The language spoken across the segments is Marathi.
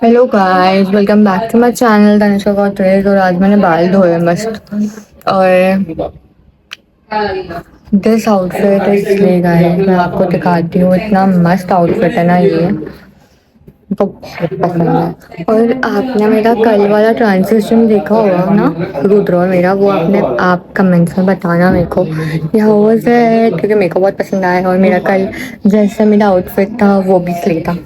Hello guys, welcome back to my channel Tanishka कॉटरेज। और आज मैंने बाल धोए मस्त। और दिस आउटफिट इसलिए गाइस मैं आपको दिखाती हूँ। इतना मस्त आउटफिट है ना ये, तो बहुत पसंद है। और आपने मेरा कल वाला ट्रांजिशन देखा होगा ना, रुद्र और मेरा, वो आपने आप कमेंट्स में बताना मेरे को ये हाउ से है, क्योंकि मेरे को बहुत पसंद आया। और मेरा कल जैसा मेरा आउटफिट था वो भी सही था।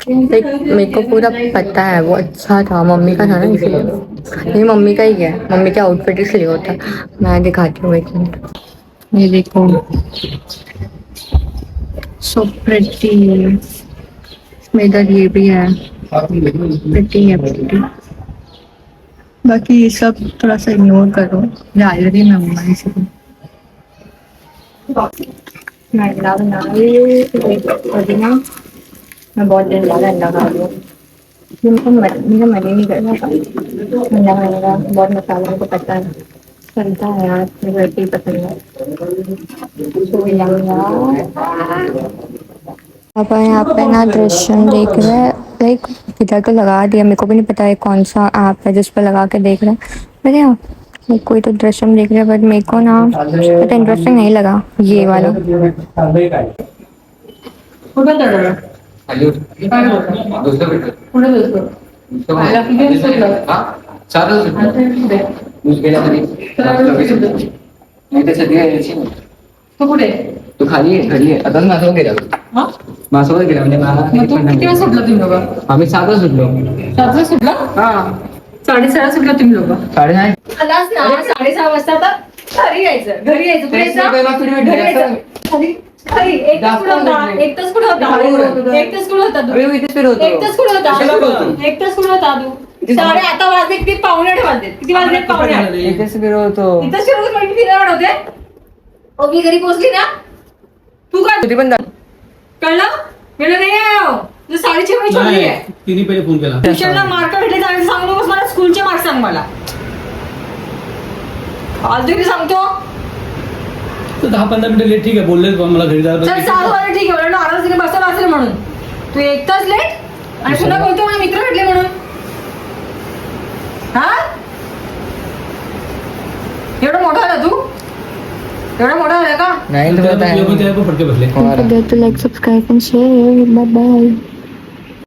लाइक मेरे को पूरा पता है वो अच्छा था, मम्मी का था ना इसलिए। ये मम्मी का ही है, मम्मी का आउटफिट इसलिए होता है। मैं दिखाती हूँ एक मिनट, ये देखो, सो प्रिटी। इधर ये भी है, प्रिटी है प्रिटी। बाकी ये सब थोड़ा सा इग्नोर करो, गैलरी में हूँ मैं इसलिए। मैं अंडा बना रही हूँ। मैं बहुत दिन बाद अंडा खा रही हूँ। मुझे मन ही नहीं कर रहा था अंडा खाने का। बहुत मसाला को पता है, चलता है यार, मुझे वैसे ही पसंद है। तो यार आप यहाँ पे ना दृश्यम देख रहे हैं। लाइक इधर तो लगा दिया, मेरे को भी नहीं पता है कौन सा ऐप है जिस पर लगा के देख रहे हैं। मेरे यहाँ कोई तो दृश्यम देख रहे हैं, बट मेरे को ना तो इंटरेस्टिंग नहीं लगा ये वाला। कुठं चढवलं? खाली होतं. काय बोलता? दुसरं भेटलं. कुठे दुसरं? खायला किती सुटलं? हा? चालू सुटलं. ऊस गेल्या तरी. नाही त्यासाठी यायची ना. तू कुठे? तू खाली आहे, घरी आहे. आता माझ्यासोबत गेला. हा? माझ्यासोबत गेला म्हणजे मला. मग तू किती वेळा सुटला तुम्ही लोक? आम्ही 7ला सुटलो. 7ला सुटला? हा. 6:30 सुटला तुम्ही लोक. 6:30. आलास ना 6:30 वाजता तर घरी यायचं. घरी यायचं. घरी यायचं. खाली एक तास कुठं होता? एक तास कुठं होता? एक तास कुठं होता तू? एक तास कुठं होता? एक तास कुठं होता तू? आता वाजले किती? 7:45 वाजले. किती वाजले? 7:45. इथेच फिरवतो. इथेच फिरवतो म्हणजे फिरायला होते. मी घरी पोहोचली ना, तू काय किती पण कळलं? गेलं नाही आहे. तू 6:30 वाजता छोडली आहे. तिने पहिले फोन केला. ट्युशनला मार्क भेटले तर सांगू नकोस मला, स्कूलचे मार्क सांग मला. आज तरी सांगतो. 10-15 मिनिटं लेट ठीक आहे, बोलले मला घरी जायला. चल 6 वाजता ठीक आहे, म्हणून आराम तिने बसला असेल म्हणून. तू 1 तास लेट आणि पुन्हा बोलतो मला मित्र भेटले म्हणून. हा, एवढा मोठा झाला तू? एवढा मोठा झाला का? नाही, फटके बसले. Don't forget to like, subscribe and share. Bye bye.